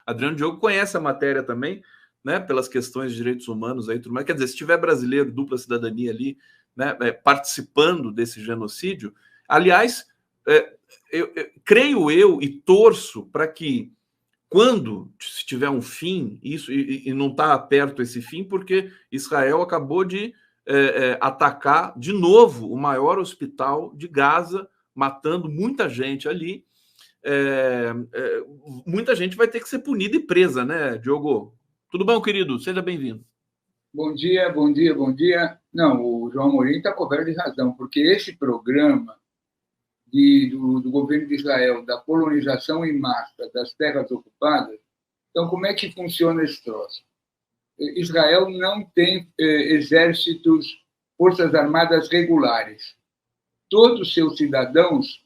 Adriano Diogo conhece a matéria também, né, pelas questões de direitos humanos aí, tudo mais. Quer dizer, se tiver brasileiro, dupla cidadania ali, né, participando desse genocídio, aliás, creio eu e torço para que quando se tiver um fim, isso e não está perto esse fim, porque Israel acabou de atacar de novo o maior hospital de Gaza, matando muita gente ali. Muita gente vai ter que ser punida e presa, né, Diogo? Tudo bom, querido? Seja bem-vindo. Bom dia, bom dia, bom dia. Não, o João Amorim está coberto de razão, porque esse programa do governo de Israel, da colonização em massa das terras ocupadas, então como é que funciona esse troço? Israel não tem exércitos, forças armadas regulares. Todos os seus cidadãos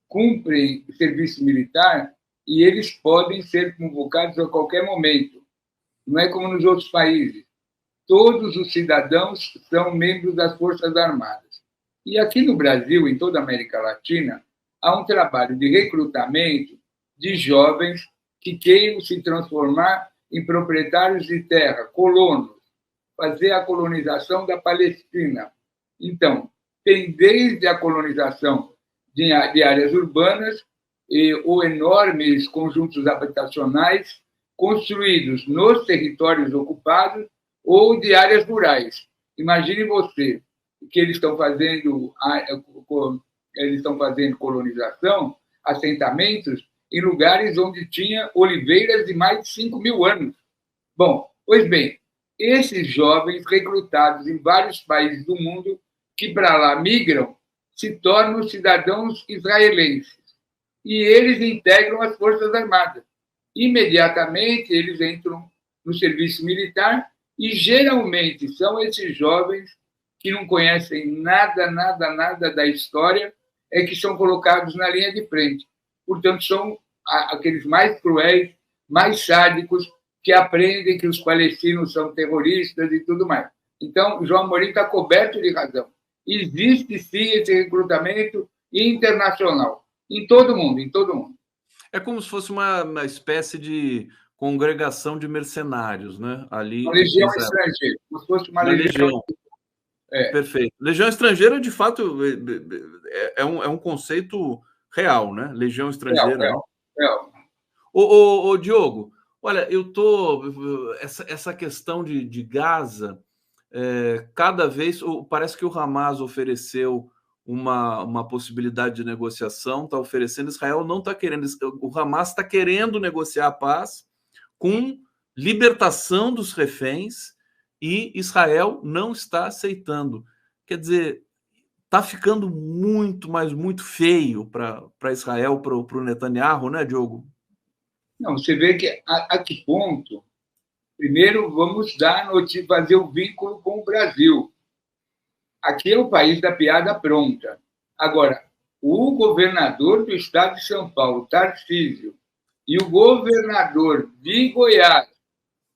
cumprem serviço militar e eles podem ser convocados a qualquer momento. Não é como nos outros países. Todos os cidadãos são membros das Forças Armadas. E aqui no Brasil, em toda a América Latina, há um trabalho de recrutamento de jovens que queiram se transformar em proprietários de terra, colonos, fazer a colonização da Palestina. Então, tem desde a colonização de áreas urbanas ou enormes conjuntos habitacionais construídos nos territórios ocupados ou de áreas rurais. Imagine você que eles estão fazendo colonização, assentamentos, em lugares onde tinha oliveiras de mais de 5.000 anos. Bom, pois bem, esses jovens recrutados em vários países do mundo que para lá migram se tornam cidadãos israelenses e eles integram as Forças Armadas. Imediatamente eles entram no serviço militar e geralmente são esses jovens que não conhecem nada da história que são colocados na linha de frente. Portanto, são aqueles mais cruéis, mais sádicos, que aprendem que os palestinos são terroristas e tudo mais. Então, João Amorim está coberto de razão. Existe, sim, esse recrutamento internacional. Em todo mundo, em todo mundo. É como se fosse uma espécie de congregação de mercenários, né? Ali, uma legião estrangeira, como se fosse uma legião. Perfeito. Legião estrangeira, de fato, é um conceito real, né? Legião estrangeira. Real. Ô, Diogo, olha, essa questão de Gaza, cada vez parece que o Hamas ofereceu uma possibilidade de negociação, está oferecendo, Israel não está querendo, o Hamas está querendo negociar a paz com libertação dos reféns e Israel não está aceitando. Quer dizer, está ficando muito, mas muito feio para Israel, para o Netanyahu, né, Diogo? Não, você vê que a que ponto, primeiro vamos fazer o vínculo com o Brasil. Aqui é o país da piada pronta. Agora, o governador do estado de São Paulo, Tarcísio, e o governador de Goiás,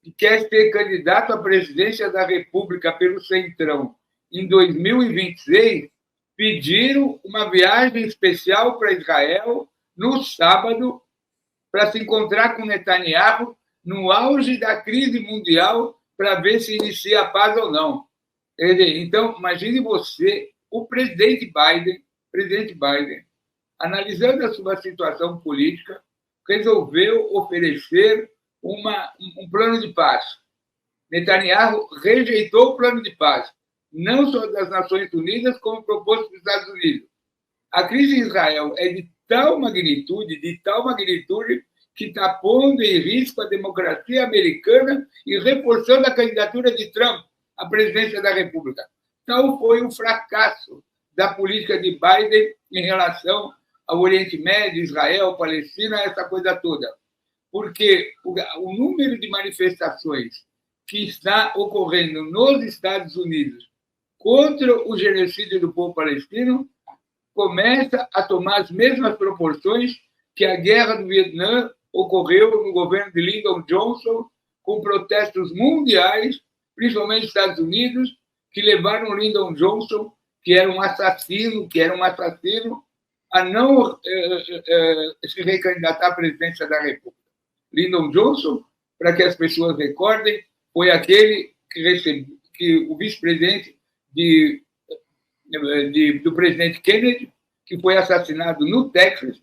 que quer ser candidato à presidência da República pelo Centrão em 2026, pediram uma viagem especial para Israel no sábado para se encontrar com Netanyahu no auge da crise mundial para ver se inicia a paz ou não. Então, imagine você, o presidente Biden, analisando a sua situação política, resolveu oferecer um plano de paz. Netanyahu rejeitou o plano de paz, não só das Nações Unidas, como proposto pelos Estados Unidos. A crise em Israel é de tal magnitude, que está pondo em risco a democracia americana e reforçando a candidatura de Trump à presidência da República. Tal foi o fracasso da política de Biden em relação ao Oriente Médio, Israel, Palestina, essa coisa toda. Porque o número de manifestações que está ocorrendo nos Estados Unidos contra o genocídio do povo palestino começa a tomar as mesmas proporções que a guerra do Vietnã ocorreu no governo de Lyndon Johnson, com protestos mundiais, principalmente nos Estados Unidos, que levaram Lyndon Johnson, que era um assassino, a não se recandidatar à presidência da República. Lyndon Johnson, para que as pessoas recordem, foi aquele que o vice-presidente do presidente Kennedy, que foi assassinado no Texas.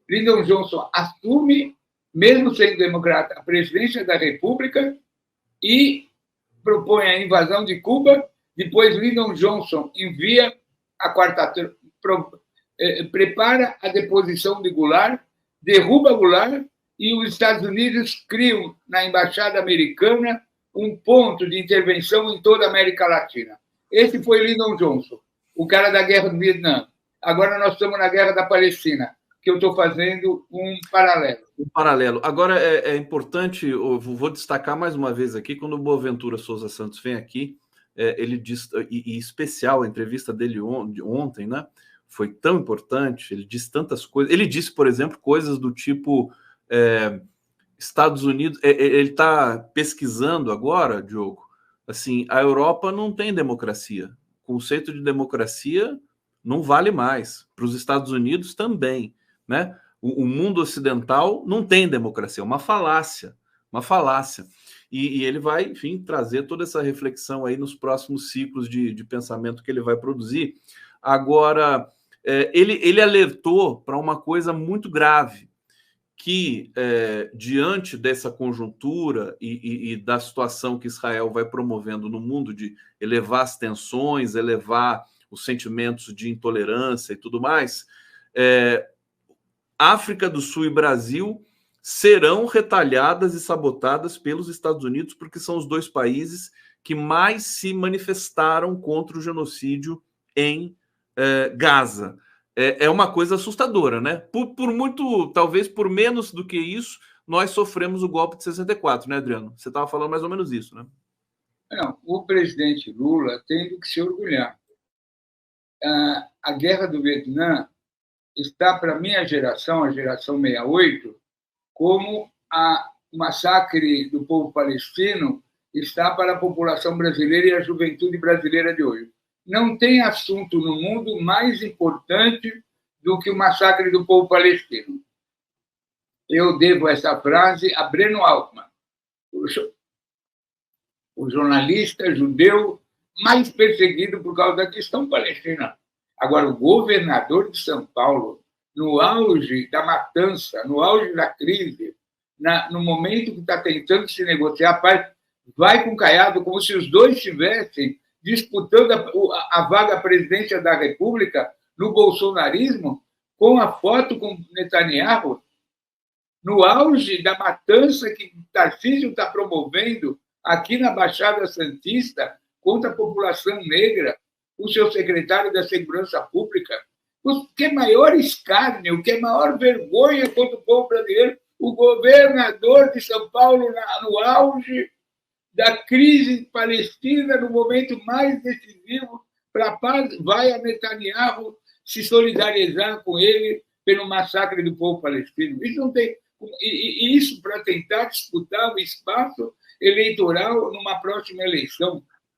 Lyndon Johnson assume, mesmo sendo democrata, a presidência da República e propõe a invasão de Cuba. Depois, Lyndon Johnson envia a quarta-feira, prepara a deposição de Goulart, derruba Goulart e os Estados Unidos criam na Embaixada Americana um ponto de intervenção em toda a América Latina. Esse foi Lyndon Johnson, o cara da Guerra do Vietnã. Agora nós estamos na Guerra da Palestina, que eu estou fazendo um paralelo. Um paralelo. Agora, é importante, eu vou destacar mais uma vez aqui, quando o Boaventura Souza Santos vem aqui, ele diz, e especial, a entrevista dele ontem, né? Foi tão importante, ele disse tantas coisas. Ele disse, por exemplo, coisas do tipo Estados Unidos. Ele está pesquisando agora, Diogo, assim, a Europa não tem democracia. O conceito de democracia não vale mais. Para os Estados Unidos também, né? O mundo ocidental não tem democracia, é uma falácia, uma falácia. E ele vai, enfim, trazer toda essa reflexão aí nos próximos ciclos de pensamento que ele vai produzir. Agora, ele alertou para uma coisa muito grave, que diante dessa conjuntura e da situação que Israel vai promovendo no mundo de elevar as tensões, elevar os sentimentos de intolerância e tudo mais, África do Sul e Brasil serão retalhadas e sabotadas pelos Estados Unidos, porque são os dois países que mais se manifestaram contra o genocídio em Gaza. É uma coisa assustadora, né? Por muito, talvez por menos do que isso, nós sofremos o golpe de 64, né, Adriano? Você estava falando mais ou menos isso, né? Não, o presidente Lula tem do que se orgulhar. A guerra do Vietnã está, para a minha geração, a geração 68, como o massacre do povo palestino está para a população brasileira e a juventude brasileira de hoje. Não tem assunto no mundo mais importante do que o massacre do povo palestino. Eu devo essa frase a Breno Altman, o jornalista judeu mais perseguido por causa da questão palestina. Agora, o governador de São Paulo, no auge da matança, no auge da crise, no momento que está tentando se negociar a paz, vai com Caiado como se os dois estivessem disputando a vaga à presidência da República no bolsonarismo, com a foto com Netanyahu, no auge da matança que Tarcísio está promovendo aqui na Baixada Santista contra a população negra, o seu secretário da Segurança Pública. O que é maior escárnio, o que é maior vergonha contra o povo brasileiro, o governador de São Paulo, no auge da crise palestina, no momento mais decisivo para a paz, vai a Netanyahu se solidarizar com ele pelo massacre do povo palestino. Isso não tem, e isso para tentar disputar o espaço eleitoral numa próxima eleição.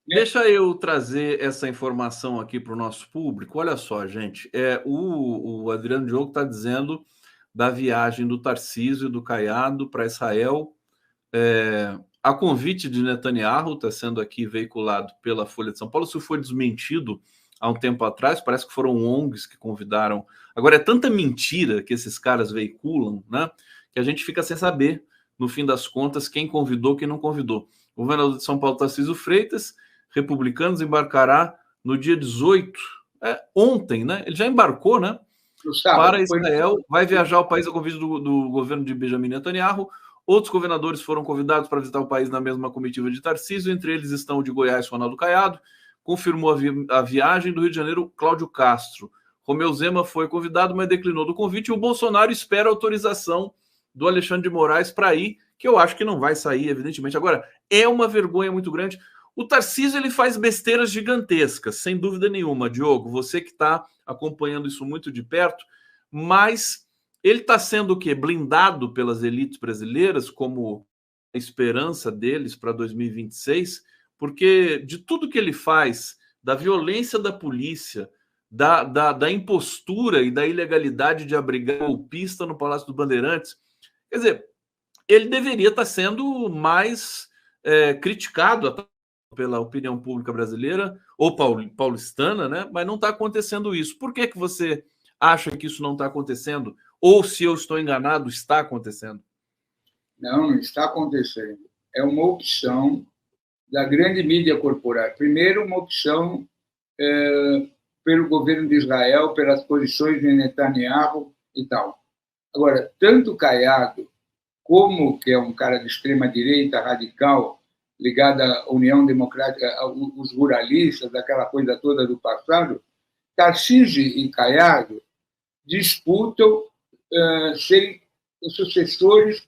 Né? Deixa eu trazer essa informação aqui para o nosso público. Olha só, gente, o Adriano Diogo está dizendo da viagem do Tarcísio e do Caiado para Israel. A convite de Netanyahu está sendo aqui veiculado pela Folha de São Paulo. Isso foi desmentido há um tempo atrás, parece que foram ONGs que convidaram. Agora, é tanta mentira que esses caras veiculam, né, que a gente fica sem saber, no fim das contas, quem convidou, quem não convidou. O governador de São Paulo, Tarcísio Freitas, republicanos, embarcará no dia 18, ontem, né? Ele já embarcou, né? Para Israel, vai viajar ao país a convite do governo de Benjamin Netanyahu. Outros governadores foram convidados para visitar o país na mesma comitiva de Tarcísio, entre eles estão o de Goiás, Ronaldo Caiado, confirmou a viagem do Rio de Janeiro, Cláudio Castro. Romeu Zema foi convidado, mas declinou do convite, e o Bolsonaro espera a autorização do Alexandre de Moraes para ir, que eu acho que não vai sair, evidentemente. Agora, é uma vergonha muito grande. O Tarcísio, ele faz besteiras gigantescas, sem dúvida nenhuma, Diogo, você que está acompanhando isso muito de perto, mas ele está sendo o quê? Blindado pelas elites brasileiras como a esperança deles para 2026, porque de tudo que ele faz, da violência da polícia, da impostura e da ilegalidade de abrigar golpista no Palácio dos Bandeirantes, quer dizer, ele deveria estar sendo mais criticado pela opinião pública brasileira ou paulistana, né? Mas não está acontecendo isso. Por que você acha que isso não está acontecendo? Ou, se eu estou enganado, está acontecendo? Não está acontecendo. É uma opção da grande mídia corporativa. Primeiro, uma opção pelo governo de Israel, pelas posições de Netanyahu e tal. Agora, tanto Caiado como, que é um cara de extrema-direita radical, ligado à União Democrática, os ruralistas, aquela coisa toda do passado, Tarcísio e Caiado disputam serem os sucessores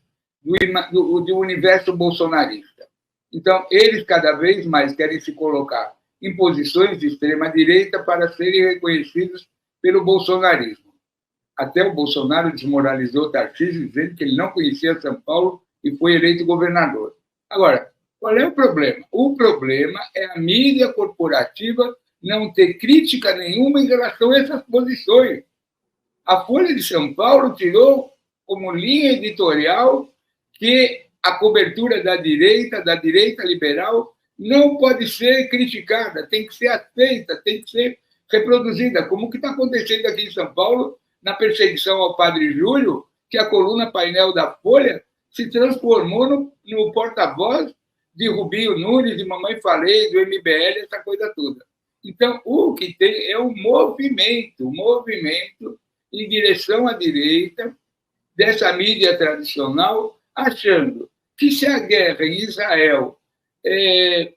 do universo bolsonarista. Então, eles cada vez mais querem se colocar em posições de extrema-direita para serem reconhecidos pelo bolsonarismo. Até o Bolsonaro desmoralizou Tarcísio, dizendo que ele não conhecia São Paulo e foi eleito governador. Agora, qual é o problema? O problema é a mídia corporativa não ter crítica nenhuma em relação a essas posições. A Folha de São Paulo tirou como linha editorial que a cobertura da direita liberal, não pode ser criticada, tem que ser aceita, tem que ser reproduzida, como o que está acontecendo aqui em São Paulo, na perseguição ao Padre Júlio, que a coluna painel da Folha se transformou no porta-voz de Rubinho Nunes, de Mamãe Falei, do MBL, essa coisa toda. Então, o que tem é um movimento em direção à direita, dessa mídia tradicional, achando que se a guerra em Israel,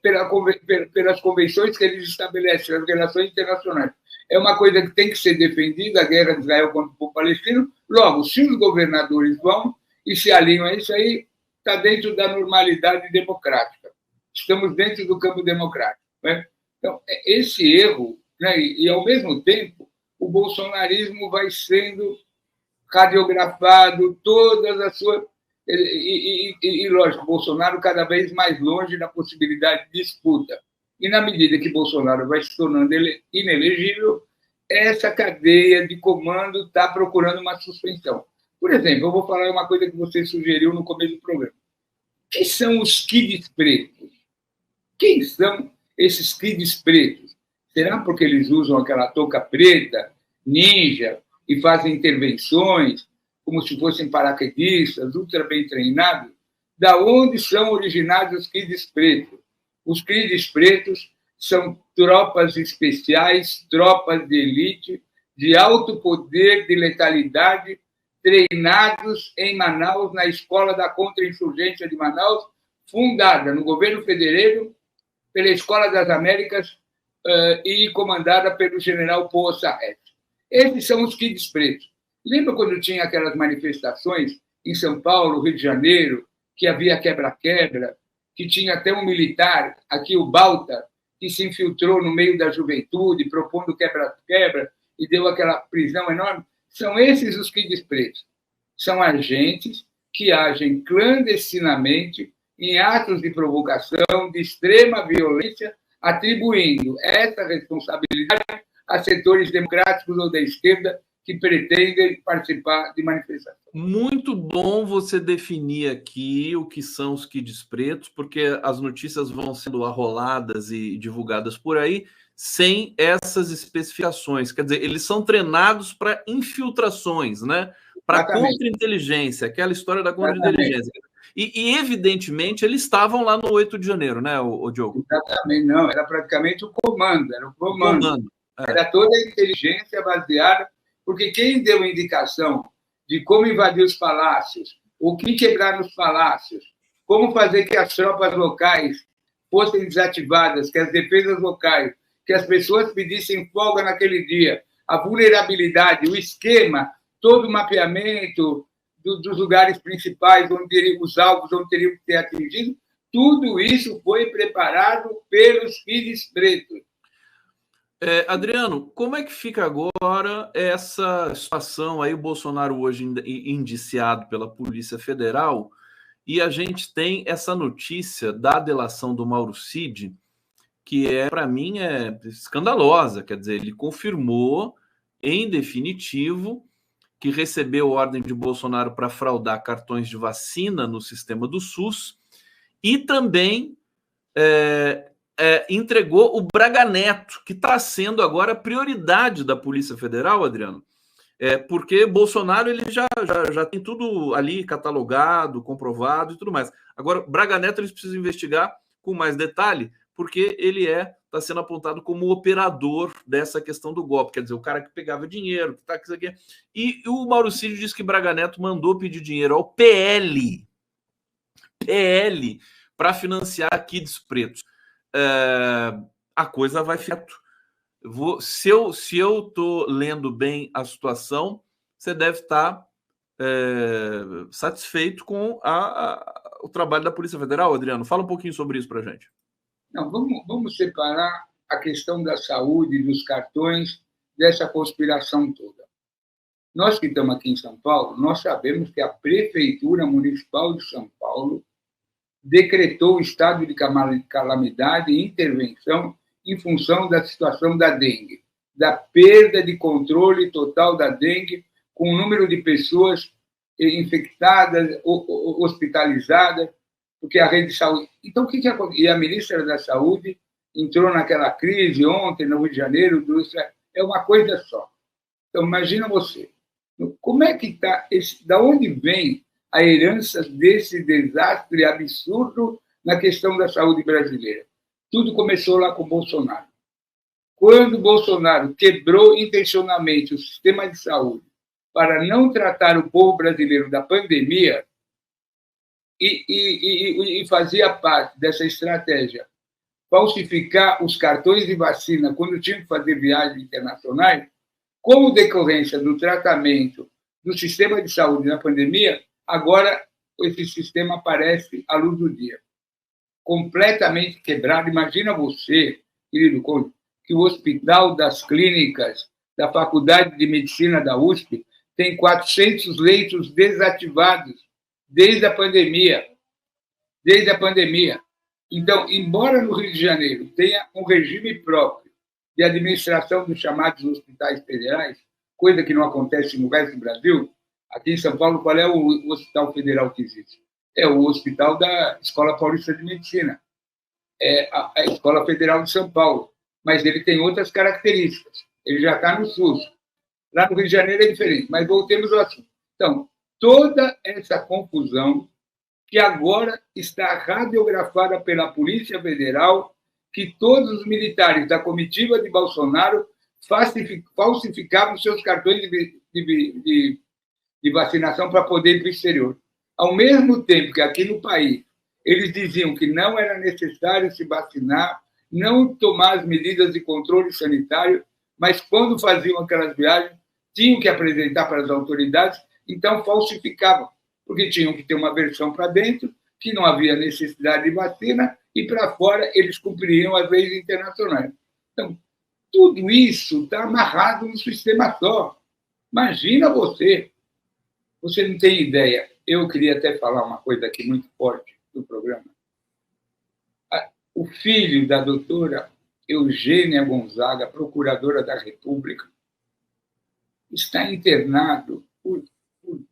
pelas convenções que eles estabelecem, as relações internacionais, é uma coisa que tem que ser defendida, a guerra de Israel contra o povo palestino, logo, se os governadores vão e se alinham a isso aí, está dentro da normalidade democrática. Estamos dentro do campo democrático. Né? Então, esse erro, né? E, ao mesmo tempo, o bolsonarismo vai sendo radiografado, todas as suas... E, lógico, Bolsonaro cada vez mais longe da possibilidade de disputa. E, na medida que Bolsonaro vai se tornando inelegível, essa cadeia de comando está procurando uma suspensão. Por exemplo, eu vou falar uma coisa que você sugeriu no começo do programa. Quem são os kids pretos? Quem são esses kids pretos? Será porque eles usam aquela touca preta, ninja, e fazem intervenções como se fossem paraquedistas, ultra bem treinados? Da onde são originados os kids pretos? Os kids pretos são tropas especiais, tropas de elite, de alto poder, de letalidade, treinados em Manaus, na Escola da Contra-Insurgência de Manaus, fundada no governo federal pela Escola das Américas e comandada pelo general Paul Sarret. Esses são os kids pretos. Lembra quando tinha aquelas manifestações em São Paulo, Rio de Janeiro, que havia quebra-quebra, que tinha até um militar, aqui o Balta, que se infiltrou no meio da juventude, propondo quebra-quebra, e deu aquela prisão enorme? São esses os kids pretos. São agentes que agem clandestinamente em atos de provocação, de extrema violência, atribuindo essa responsabilidade a setores democráticos ou da esquerda que pretendem participar de manifestações. Muito bom você definir aqui o que são os kids pretos, porque as notícias vão sendo arroladas e divulgadas por aí sem essas especificações. Quer dizer, eles são treinados para infiltrações, né? Para contra-inteligência, aquela história da contra-inteligência. E, evidentemente, eles estavam lá no 8 de janeiro, né, o Diogo? Exatamente, não. Era praticamente o comando. Era o comando. Era toda a inteligência baseada, porque quem deu indicação de como invadir os palácios, o que quebrar nos palácios, como fazer que as tropas locais fossem desativadas, que as defesas locais, que as pessoas pedissem folga naquele dia, a vulnerabilidade, o esquema, todo o mapeamento dos lugares principais, onde teriam os alvos, onde teriam que ser atingidos, tudo isso foi preparado pelos kids pretos. Adriano, como é que fica agora essa situação aí, o Bolsonaro hoje indiciado pela Polícia Federal, e a gente tem essa notícia da delação do Mauro Cid, que para mim é escandalosa, quer dizer, ele confirmou em definitivo que recebeu ordem de Bolsonaro para fraudar cartões de vacina no sistema do SUS, e também entregou o Braga Neto, que está sendo agora prioridade da Polícia Federal, Adriano, porque Bolsonaro ele já tem tudo ali catalogado, comprovado e tudo mais. Agora, Braga Neto eles precisam investigar com mais detalhe, porque ele está sendo apontado como operador dessa questão do golpe, quer dizer, o cara que pegava dinheiro, que tá isso aqui. E o Mauro Cid diz que Braga Neto mandou pedir dinheiro ao PL para financiar Kids Pretos. A coisa vai ficar. Se eu estou lendo bem a situação, você deve estar satisfeito com o trabalho da Polícia Federal, Adriano. Fala um pouquinho sobre isso para a gente. Não, vamos separar a questão da saúde, dos cartões, dessa conspiração toda. Nós que estamos aqui em São Paulo, nós sabemos que a Prefeitura Municipal de São Paulo decretou o estado de calamidade e intervenção em função da situação da dengue, da perda de controle total da dengue, com o número de pessoas infectadas, hospitalizadas, porque a rede de saúde... Então, o que aconteceu? E a ministra da Saúde entrou naquela crise ontem, no Rio de Janeiro, é uma coisa só. Então, imagina você, como é que está... Da onde vem a herança desse desastre absurdo na questão da saúde brasileira? Tudo começou lá com Bolsonaro. Quando Bolsonaro quebrou intencionalmente o sistema de saúde para não tratar o povo brasileiro da pandemia e fazia parte dessa estratégia falsificar os cartões de vacina quando tinham que fazer viagens internacionais, como decorrência do tratamento do sistema de saúde na pandemia, agora esse sistema aparece à luz do dia. Completamente quebrado. Imagina você, querido Conde, que o Hospital das Clínicas da Faculdade de Medicina da USP tem 400 leitos desativados desde a pandemia. Desde a pandemia. Então, embora no Rio de Janeiro tenha um regime próprio de administração dos chamados hospitais federais, coisa que não acontece no resto do Brasil, aqui em São Paulo, qual é o hospital federal que existe? É o Hospital da Escola Paulista de Medicina, é a Escola Federal de São Paulo, mas ele tem outras características, ele já está no SUS. Lá no Rio de Janeiro é diferente, mas voltemos ao assunto. Então, toda essa confusão que agora está radiografada pela Polícia Federal, que todos os militares da comitiva de Bolsonaro falsificavam seus cartões de vacinação para poder ir para o exterior. Ao mesmo tempo que aqui no país eles diziam que não era necessário se vacinar, não tomar as medidas de controle sanitário, mas quando faziam aquelas viagens, tinham que apresentar para as autoridades, então falsificavam, porque tinham que ter uma versão para dentro, que não havia necessidade de vacina, e para fora eles cumpririam as leis internacionais. Então, tudo isso está amarrado no sistema só. Imagina você não tem ideia. Eu queria até falar uma coisa aqui muito forte do programa. O filho da doutora Eugênia Gonzaga, procuradora da República, está internado por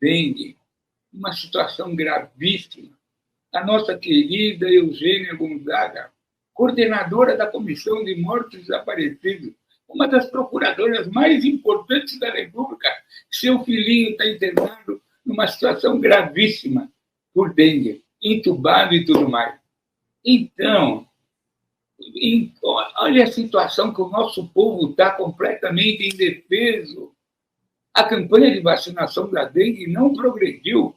dengue, uma situação gravíssima. A nossa querida Eugênia Gonzaga, coordenadora da Comissão de Mortos e Desaparecidos, uma das procuradoras mais importantes da República, seu filhinho está internado numa situação gravíssima por dengue, entubado e tudo mais. Então, olha a situação que o nosso povo está completamente indefeso. A campanha de vacinação da dengue não progrediu.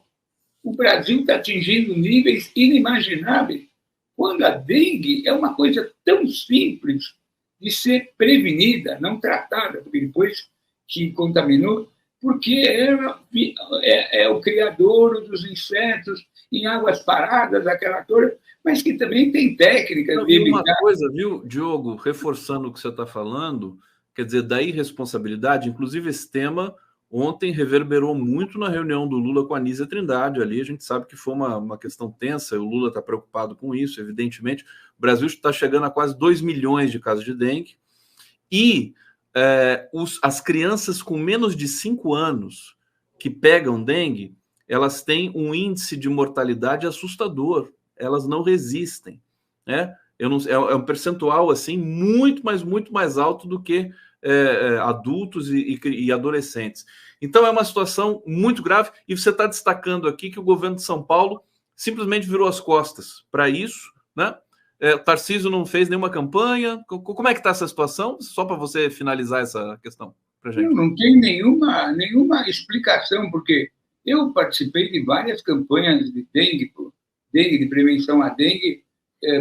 O Brasil está atingindo níveis inimagináveis, quando a dengue é uma coisa tão simples de ser prevenida, não tratada, porque depois que contaminou, porque é o criador dos insetos em águas paradas, aquela coisa, mas que também tem técnicas de evitar... Uma coisa, viu, Diogo, reforçando o que você está falando, quer dizer, da irresponsabilidade, inclusive esse tema ontem reverberou muito na reunião do Lula com a Anísia Trindade ali, a gente sabe que foi uma questão tensa, o Lula está preocupado com isso, evidentemente. O Brasil está chegando a quase 2 milhões de casos de dengue, e as crianças com menos de 5 anos que pegam dengue, elas têm um índice de mortalidade assustador, elas não resistem, né? É um percentual assim muito mais alto do que adultos e adolescentes. Então é uma situação muito grave, e você está destacando aqui que o governo de São Paulo simplesmente virou as costas para isso, né? Tarcísio não fez nenhuma campanha. Como é que está essa situação? Só para você finalizar essa questão para gente. Não tem nenhuma explicação, porque eu participei de várias campanhas de dengue, de prevenção à dengue,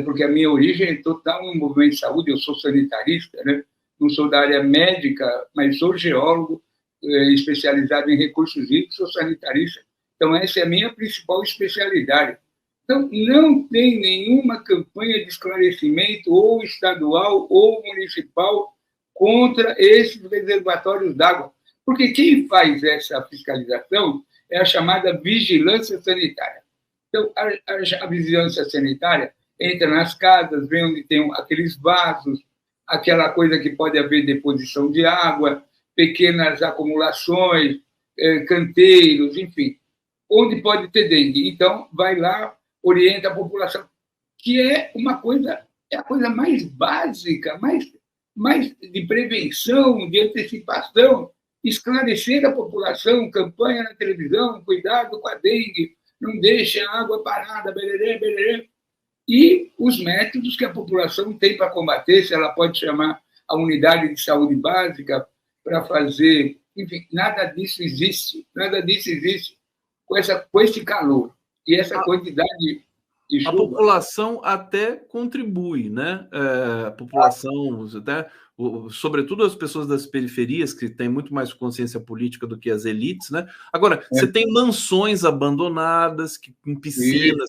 porque a minha origem é total no movimento de saúde, eu sou sanitarista, né? Não sou da área médica, mas sou geólogo, especializado em recursos hídricos, sou sanitarista. Então, essa é a minha principal especialidade. Então, não tem nenhuma campanha de esclarecimento, ou estadual ou municipal, contra esses reservatórios d'água. Porque quem faz essa fiscalização é a chamada vigilância sanitária. Então, a vigilância sanitária entra nas casas, vê onde tem aqueles vasos, aquela coisa que pode haver deposição de água, pequenas acumulações, canteiros, enfim, onde pode ter dengue. Então, vai lá, orienta a população, que é a coisa mais básica, mais de prevenção, de antecipação, esclarecer a população, campanha na televisão, cuidado com a dengue, não deixe a água parada, bererê, bererê. E os métodos que a população tem para combater, se ela pode chamar a unidade de saúde básica para fazer, enfim, nada disso existe com esse calor e essa quantidade de chuva. A população até contribui, né? A população, até, sobretudo as pessoas das periferias, que têm muito mais consciência política do que as elites, né? Agora, você tem mansões abandonadas, com piscinas,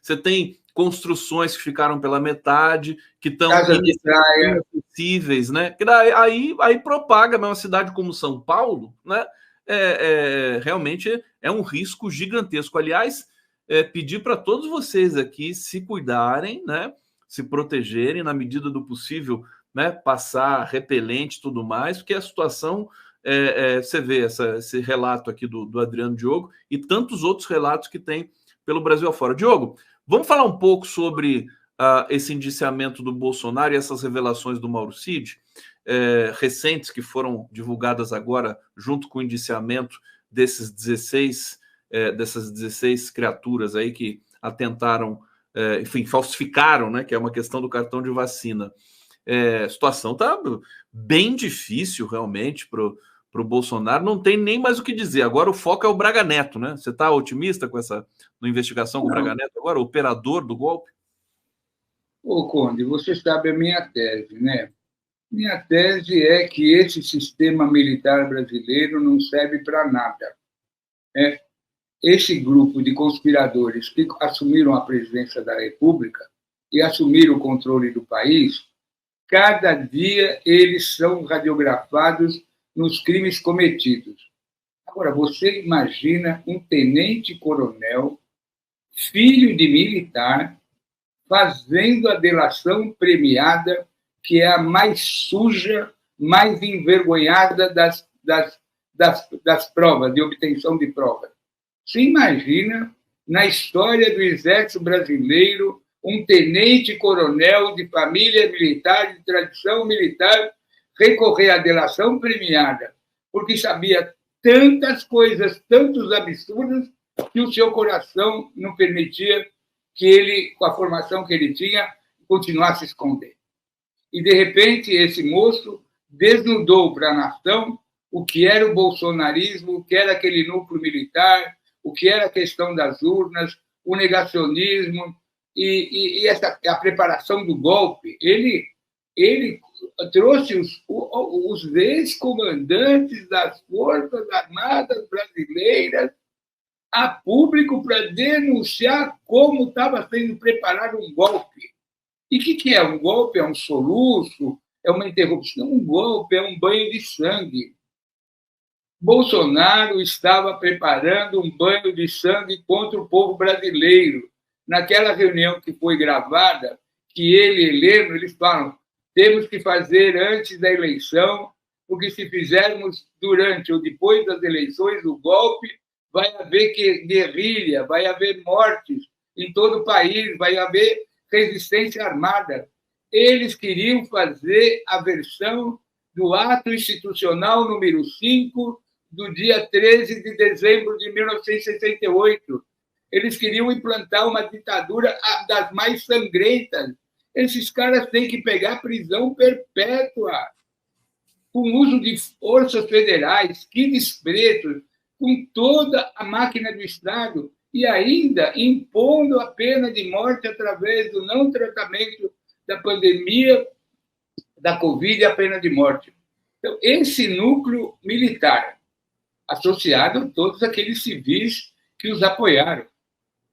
você tem construções que ficaram pela metade, que estão inacessíveis, né? Que aí propaga uma cidade como São Paulo, né? Realmente é um risco gigantesco. Aliás, pedir para todos vocês aqui se cuidarem, né? Se protegerem na medida do possível, né? Passar repelente e tudo mais, porque a situação, você vê esse relato aqui do Adriano Diogo e tantos outros relatos que tem pelo Brasil afora. Diogo, vamos falar um pouco sobre esse indiciamento do Bolsonaro e essas revelações do Mauro Cid, recentes, que foram divulgadas agora, junto com o indiciamento dessas 16 criaturas aí que atentaram, enfim, falsificaram, né, que é uma questão do cartão de vacina. A situação está bem difícil, realmente, para o Bolsonaro. Não tem nem mais o que dizer. Agora o foco é o Braga Neto, né? Você está otimista com essa investigação com o Braga Neto agora, o operador do golpe? Ô, Conde, você sabe a minha tese, né? Minha tese é que esse sistema militar brasileiro não serve para nada. Esse grupo de conspiradores que assumiram a presidência da República e assumiram o controle do país, cada dia eles são radiografados nos crimes cometidos. Agora, você imagina um tenente-coronel, filho de militar, fazendo a delação premiada, que é a mais suja, mais envergonhada das provas, de obtenção de provas. Você imagina, na história do Exército Brasileiro, um tenente-coronel de família militar, de tradição militar, recorrer à delação premiada, porque sabia tantas coisas, tantos absurdos, que o seu coração não permitia que ele, com a formação que ele tinha, continuasse a esconder. E, de repente, esse moço desnudou para a nação o que era o bolsonarismo, o que era aquele núcleo militar, o que era a questão das urnas, o negacionismo e a preparação do golpe. Ele trouxe os ex-comandantes das Forças Armadas Brasileiras a público para denunciar como estava sendo preparado um golpe. E o que é? Um golpe é um soluço? É uma interrupção? Um golpe é um banho de sangue. Bolsonaro estava preparando um banho de sangue contra o povo brasileiro. Naquela reunião que foi gravada, que ele e Heleno, eles falam, temos que fazer antes da eleição porque se fizermos durante ou depois das eleições o golpe, vai haver guerrilha, vai haver mortes em todo o país, vai haver resistência armada. Eles queriam fazer a versão do ato institucional número 5 do dia 13 de dezembro de 1968. Eles queriam implantar uma ditadura das mais sangrentas. Esses caras têm que pegar prisão perpétua, com uso de forças federais, que desprezo, com toda a máquina do Estado, e ainda impondo a pena de morte através do não tratamento da pandemia da Covid e a pena de morte. Então, esse núcleo militar, associado a todos aqueles civis que os apoiaram,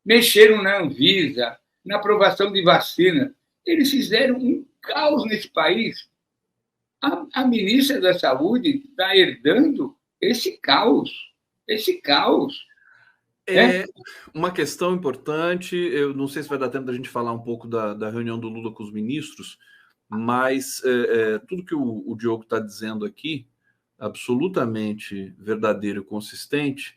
mexeram na Anvisa, na aprovação de vacina, eles fizeram um caos nesse país. A ministra da Saúde está herdando esse caos. Esse caos. Uma questão importante, eu não sei se vai dar tempo da gente falar um pouco da reunião do Lula com os ministros, mas tudo que o Diogo está dizendo aqui, absolutamente verdadeiro e consistente.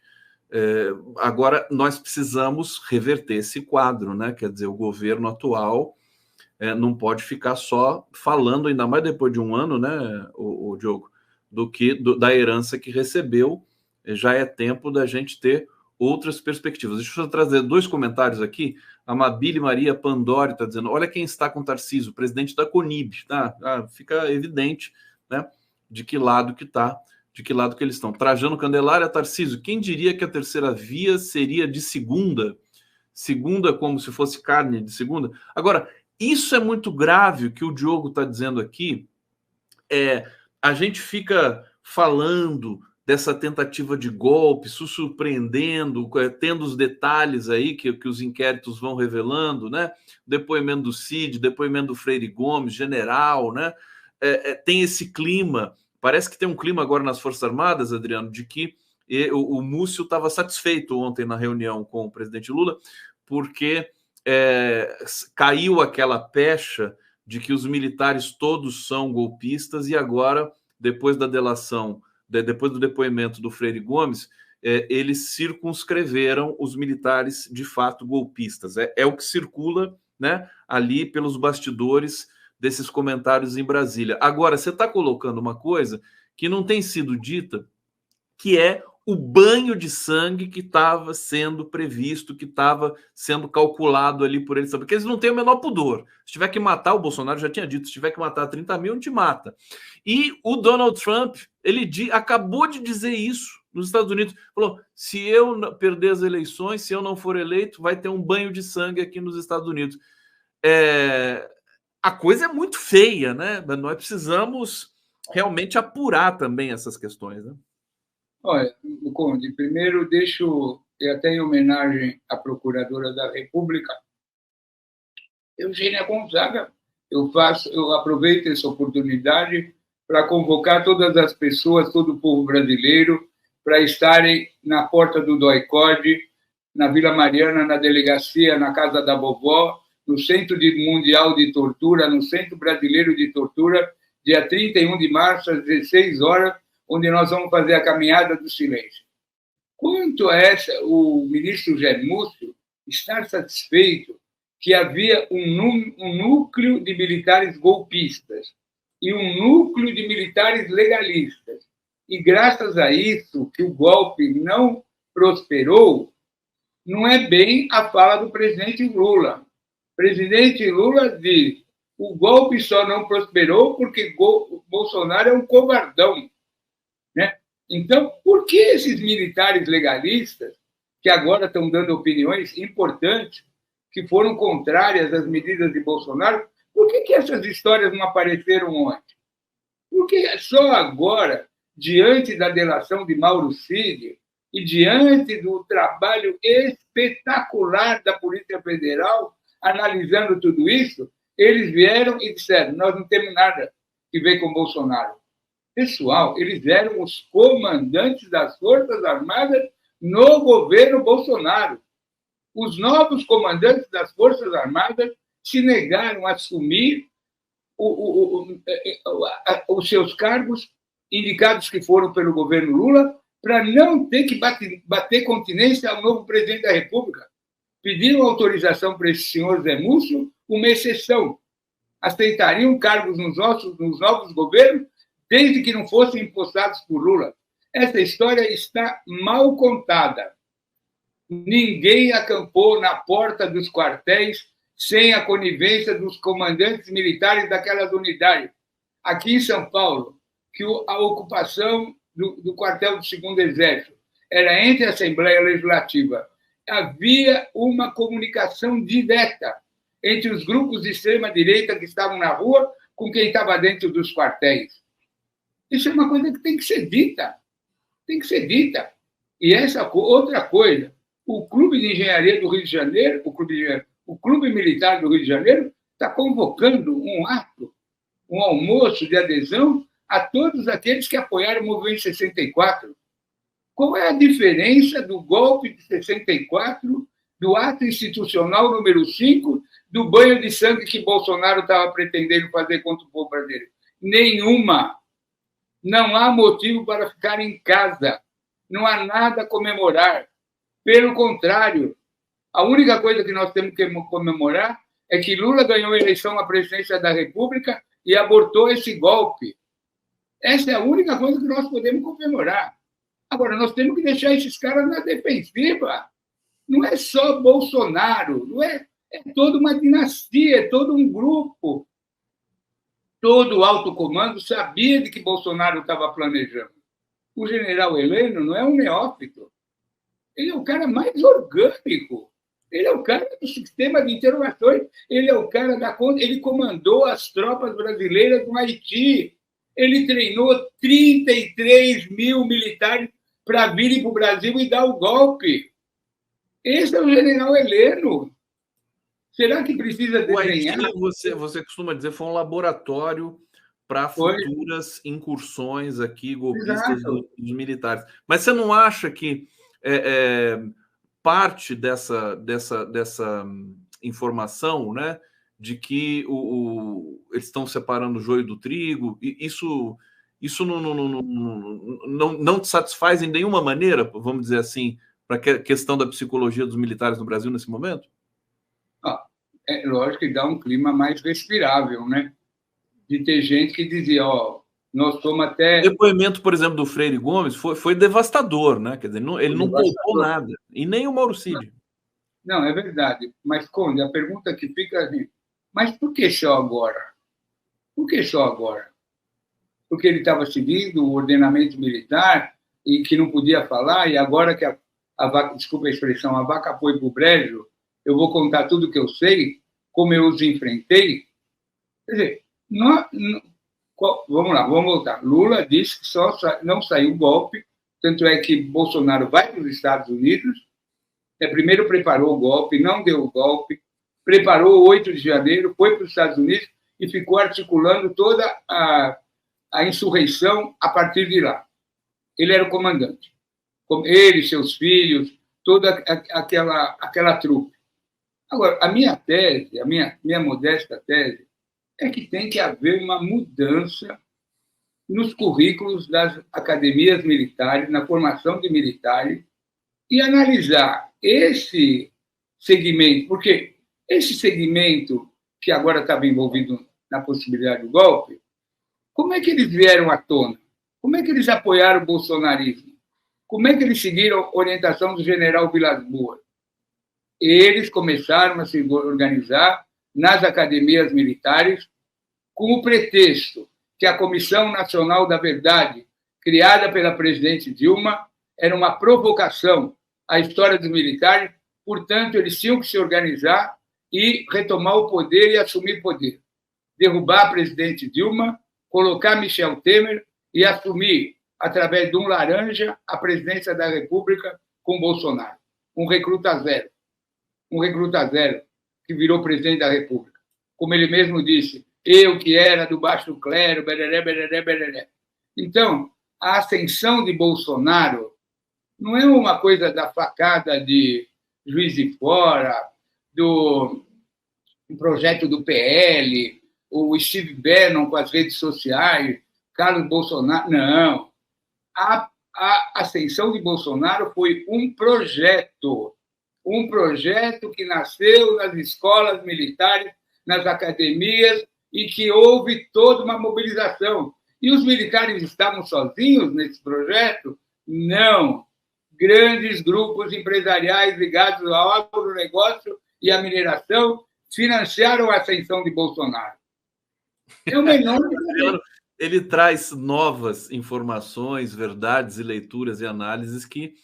Agora, nós precisamos reverter esse quadro, né? Quer dizer, o governo atual não pode ficar só falando, ainda mais depois de um ano, né, o Diogo, da herança que recebeu. Já é tempo da gente ter outras perspectivas. Deixa eu trazer 2 comentários aqui. A Mabile Maria Pandori está dizendo: olha quem está com o Tarcísio, presidente da Conib. Tá? Fica evidente, né, de que lado que está, de que lado que eles estão. Trajano Candelária, Tarcísio, quem diria que a terceira via seria de segunda? Segunda como se fosse carne de segunda? Agora, isso é muito grave, o que o Diogo está dizendo aqui. A gente fica falando dessa tentativa de golpe, se surpreendendo, tendo os detalhes aí que os inquéritos vão revelando, né? Depoimento do Cid, depoimento do Freire Gomes, general, né? Tem esse clima, parece que tem um clima agora nas Forças Armadas, Adriano, de que o Múcio estava satisfeito ontem na reunião com o presidente Lula, porque caiu aquela pecha de que os militares todos são golpistas, e agora, depois da delação, depois do depoimento do Freire Gomes, eles circunscreveram os militares de fato golpistas. É o que circula, né, ali pelos bastidores desses comentários em Brasília. Agora, você está colocando uma coisa que não tem sido dita, que é o banho de sangue que estava sendo previsto, que estava sendo calculado ali por eles, porque eles não têm o menor pudor. Se tiver que matar, o Bolsonaro já tinha dito, se tiver que matar 30 mil, a gente mata. E o Donald Trump, ele acabou de dizer isso nos Estados Unidos. Falou, se eu perder as eleições, se eu não for eleito, vai ter um banho de sangue aqui nos Estados Unidos. A coisa é muito feia, né? Nós precisamos realmente apurar também essas questões, né? Olha, Conde, primeiro deixo, e até em homenagem à Procuradora da República, Eugênia Gonzaga, eu aproveito essa oportunidade para convocar todas as pessoas, todo o povo brasileiro, para estarem na porta do DOI-CODE, na Vila Mariana, na delegacia, na Casa da Vovó, no Centro Mundial de Tortura, no Centro Brasileiro de Tortura, dia 31 de março, às 16 horas, onde nós vamos fazer a caminhada do silêncio. Quanto a o ministro Jair Múcio estar satisfeito que havia um núcleo de militares golpistas e um núcleo de militares legalistas, e graças a isso que o golpe não prosperou, não é bem a fala do presidente Lula. O presidente Lula diz: o golpe só não prosperou porque Bolsonaro é um covardão. Né? Então, por que esses militares legalistas, que agora estão dando opiniões importantes, que foram contrárias às medidas de Bolsonaro, por que essas histórias não apareceram ontem? Porque só agora, diante da delação de Mauro Cid e diante do trabalho espetacular da Polícia Federal, analisando tudo isso, eles vieram e disseram: nós não temos nada que ver com Bolsonaro. Pessoal, eles eram os comandantes das Forças Armadas no governo Bolsonaro. Os novos comandantes das Forças Armadas se negaram a assumir os seus cargos indicados que foram pelo governo Lula, para não ter que bater continência ao novo presidente da República. Pediram autorização para esse senhor Zé Múcio, uma exceção. Aceitariam cargos nos novos governos, desde que não fossem impostados por Lula. Essa história está mal contada. Ninguém acampou na porta dos quartéis sem a conivência dos comandantes militares daquelas unidades. Aqui em São Paulo, que a ocupação do quartel do 2º Exército era entre a Assembleia Legislativa, havia uma comunicação direta entre os grupos de extrema-direita que estavam na rua com quem estava dentro dos quartéis. Isso é uma coisa que tem que ser dita. Tem que ser dita. E essa outra coisa, o Clube de Engenharia do Rio de Janeiro, o Clube Militar do Rio de Janeiro, está convocando um ato, um almoço de adesão a todos aqueles que apoiaram o movimento 64. Qual é a diferença do golpe de 64, do ato institucional número 5, do banho de sangue que Bolsonaro estava pretendendo fazer contra o povo brasileiro? Nenhuma. Não há motivo para ficar em casa. Não há nada a comemorar. Pelo contrário, a única coisa que nós temos que comemorar é que Lula ganhou a eleição à presidência da República e abortou esse golpe. Essa é a única coisa que nós podemos comemorar. Agora, nós temos que deixar esses caras na defensiva. Não é só Bolsonaro, não é toda uma dinastia, é todo um grupo. Todo o alto comando sabia de que Bolsonaro estava planejando. O general Heleno não é um neófito. Ele é o cara mais orgânico. Ele é o cara do sistema de interrogações. Ele é o cara da conta. Ele comandou as tropas brasileiras no Haiti. Ele treinou 33 mil militares para virem para o Brasil e dar o golpe. Esse é o general Heleno. Será que precisa desenhar? O Haiti, você costuma dizer, foi um laboratório para futuras incursões aqui golpistas dos militares. Mas você não acha que parte dessa informação, né, de que eles estão separando o joio do trigo, isso não te satisfaz em nenhuma maneira, vamos dizer assim, para a questão da psicologia dos militares no Brasil nesse momento? É lógico que dá um clima mais respirável, né? De ter gente que dizia, nós somos até... O depoimento, por exemplo, do Freire Gomes foi devastador, né? Quer dizer, ele não poupou nada, e nem o Mauro Cid. Não, é verdade. Mas, Conde, a pergunta que fica assim, mas por que só agora? Por que só agora? Porque ele estava seguindo o ordenamento militar e que não podia falar, e agora que a vaca, desculpa a expressão, a vaca foi para o brejo, eu vou contar tudo o que eu sei, como eu os enfrentei. Quer dizer, vamos lá, vamos voltar. Lula disse que só não saiu golpe, tanto é que Bolsonaro vai para os Estados Unidos, primeiro preparou o golpe, não deu o golpe, preparou o 8 de janeiro, foi para os Estados Unidos e ficou articulando toda a insurreição a partir de lá. Ele era o comandante. Ele, seus filhos, toda aquela trupe. Agora, a minha tese, a minha modesta tese, é que tem que haver uma mudança nos currículos das academias militares, na formação de militares, e analisar esse segmento, porque esse segmento que agora estava envolvido na possibilidade do golpe, como é que eles vieram à tona? Como é que eles apoiaram o bolsonarismo? Como é que eles seguiram a orientação do general Vilas Boas? Eles começaram a se organizar nas academias militares com o pretexto que a Comissão Nacional da Verdade, criada pela presidente Dilma, era uma provocação à história dos militares, portanto, eles tinham que se organizar e retomar o poder e assumir poder. Derrubar a presidente Dilma, colocar Michel Temer e assumir, através de um laranja, a presidência da República com Bolsonaro. Um recruta zero, que virou presidente da República. Como ele mesmo disse, eu que era do baixo clero, bereré, bereré, bereré. Então, a ascensão de Bolsonaro não é uma coisa da facada de Juiz de Fora, do projeto do PL, o Steve Bannon com as redes sociais. Carlos Bolsonaro, não. A ascensão de Bolsonaro foi um projeto que nasceu nas escolas militares, nas academias, e que houve toda uma mobilização. E os militares estavam sozinhos nesse projeto? Não. Grandes grupos empresariais ligados ao agronegócio e à mineração financiaram a ascensão de Bolsonaro. É uma enorme... Ele traz novas informações, verdades e leituras e análises que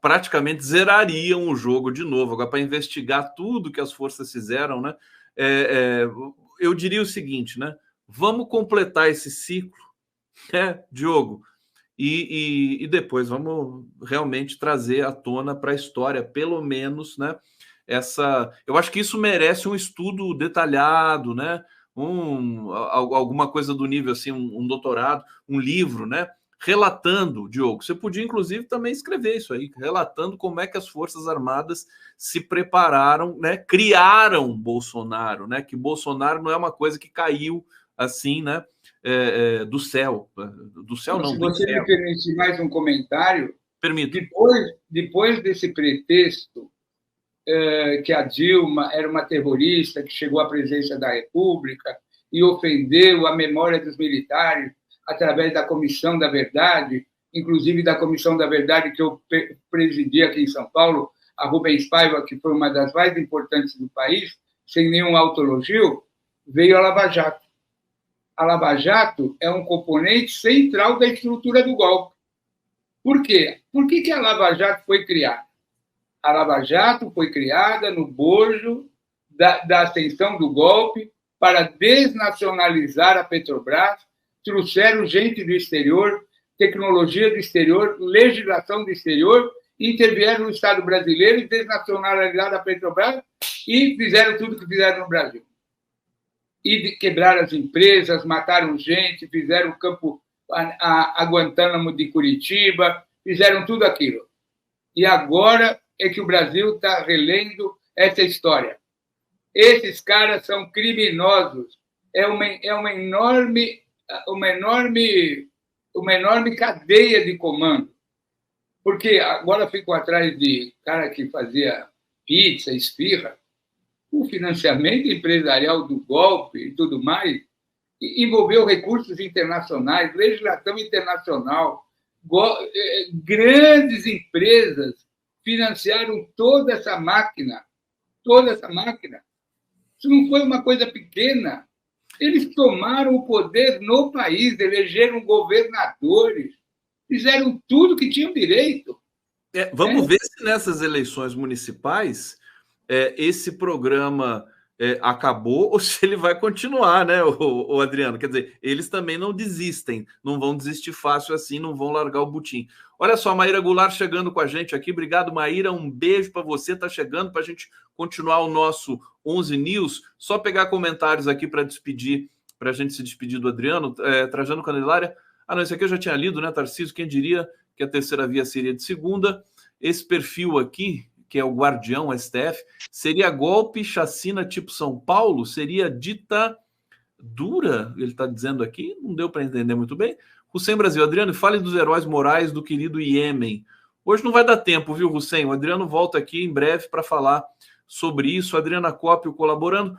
praticamente zerariam o jogo de novo. Agora, para investigar tudo que as forças fizeram, né? Eu diria o seguinte, né? Vamos completar esse ciclo, né, Diogo? E depois vamos realmente trazer à tona para a história, pelo menos, né? Eu acho que isso merece um estudo detalhado, né? Alguma coisa do nível assim, um doutorado, um livro, né? Relatando, Diogo, você podia inclusive também escrever isso aí, relatando como é que as Forças Armadas se prepararam, né? Criaram Bolsonaro, né? Que Bolsonaro não é uma coisa que caiu assim, né? Do céu. Do céu não. Se você me permitir mais um comentário. Permito. Depois desse pretexto que a Dilma era uma terrorista que chegou à presidência da República e ofendeu a memória dos militares através da Comissão da Verdade, inclusive da Comissão da Verdade que eu presidi aqui em São Paulo, a Rubens Paiva, que foi uma das mais importantes do país, sem nenhum autoelogio, veio a Lava Jato. A Lava Jato é um componente central da estrutura do golpe. Por quê? Por que a Lava Jato foi criada? A Lava Jato foi criada no bojo da ascensão do golpe para desnacionalizar a Petrobras, trouxeram gente do exterior, tecnologia do exterior, legislação do exterior, intervieram no Estado brasileiro e desnacionalizaram a Petrobras e fizeram tudo o que fizeram no Brasil. E quebraram as empresas, mataram gente, fizeram o campo a Guantánamo de Curitiba, fizeram tudo aquilo. E agora é que o Brasil está relendo essa história. Esses caras são criminosos. É uma enorme cadeia de comando. Porque agora fico atrás de cara que fazia pizza, esfirra. O financiamento empresarial do golpe e tudo mais envolveu recursos internacionais, legislação internacional, grandes empresas financiaram toda essa máquina. Isso não foi uma coisa pequena. Eles tomaram o poder no país, elegeram governadores, fizeram tudo que tinham direito. Vamos ver se nessas eleições municipais esse programa acabou ou se ele vai continuar, né, o Adriano? Quer dizer, eles também não desistem, não vão desistir fácil assim, não vão largar o butim. Olha só, a Maíra Goulart chegando com a gente aqui. Obrigado, Maíra. Um beijo para você. Está chegando para a gente continuar o nosso 11 News. Só pegar comentários aqui para despedir, para a gente se despedir do Adriano. Trajano Candelária. Ah, não, esse aqui eu já tinha lido, né, Tarcísio? Quem diria que a terceira via seria de segunda? Esse perfil aqui, que é o Guardião STF, seria golpe, chacina tipo São Paulo? Seria ditadura? Ele está dizendo aqui, não deu para entender muito bem. Hussein Brasil, Adriano, fale dos heróis morais do querido Iêmen. Hoje não vai dar tempo, viu, Hussein? O Adriano volta aqui em breve para falar sobre isso. Adriana Cópio colaborando.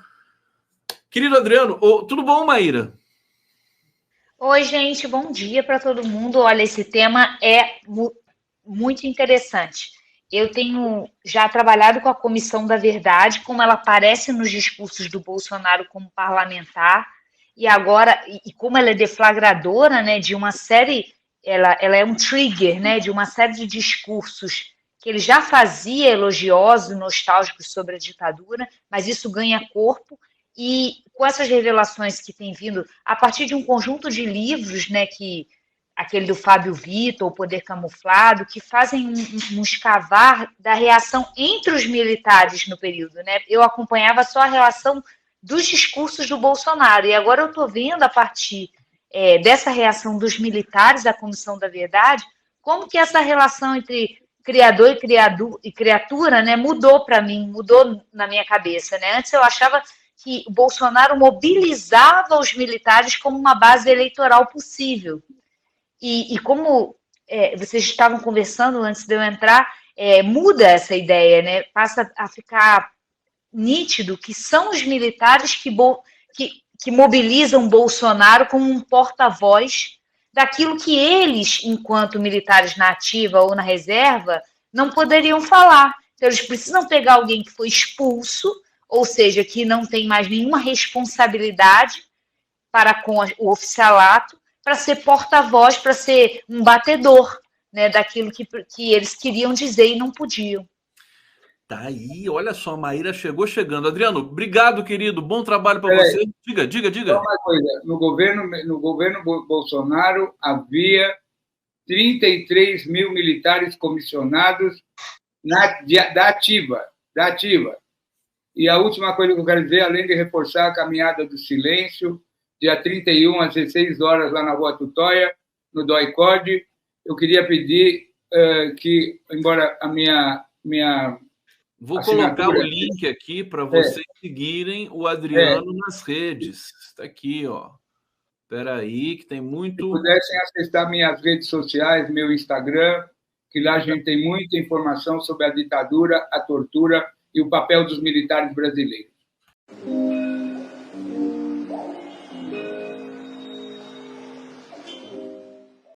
Querido Adriano, tudo bom, Maíra? Oi, gente, bom dia para todo mundo. Olha, esse tema é muito interessante. Eu tenho já trabalhado com a Comissão da Verdade, como ela aparece nos discursos do Bolsonaro como parlamentar, e agora, e como ela é deflagradora, né, de uma série, ela é um trigger, né, de uma série de discursos que ele já fazia elogiosos, nostálgicos sobre a ditadura, mas isso ganha corpo, e com essas revelações que têm vindo a partir de um conjunto de livros, né, que aquele do Fábio Vitor, O Poder Camuflado, que fazem um escavar da reação entre os militares no período, né? Eu acompanhava só a relação dos discursos do Bolsonaro, e agora eu estou vendo, a partir dessa reação dos militares da Comissão da Verdade, como que essa relação entre criador e criatura, né, mudou para mim, mudou na minha cabeça, né? Antes eu achava que o Bolsonaro mobilizava os militares como uma base eleitoral possível. E como vocês estavam conversando antes de eu entrar, muda essa ideia, né? Passa a ficar nítido que são os militares que mobilizam Bolsonaro como um porta-voz daquilo que eles, enquanto militares na ativa ou na reserva, não poderiam falar. Então, eles precisam pegar alguém que foi expulso, ou seja, que não tem mais nenhuma responsabilidade para com o oficialato, para ser porta-voz, para ser um batedor, né, daquilo que eles queriam dizer e não podiam. Tá aí, olha só, a Maíra chegando. Adriano, obrigado, querido. Bom trabalho para você. Diga. Só uma coisa, no governo Bolsonaro havia 33 mil militares comissionados da ativa. E a última coisa que eu quero dizer, além de reforçar a caminhada do silêncio, dia 31 às 16 horas lá na Rua Tutóia, no DOI-CODE, eu queria pedir que, embora a minha Vou colocar o link aqui para vocês seguirem o Adriano nas redes. Está aqui, ó. Espera aí, que tem muito... Se pudessem acessar minhas redes sociais, meu Instagram, que lá a gente tem muita informação sobre a ditadura, a tortura e o papel dos militares brasileiros.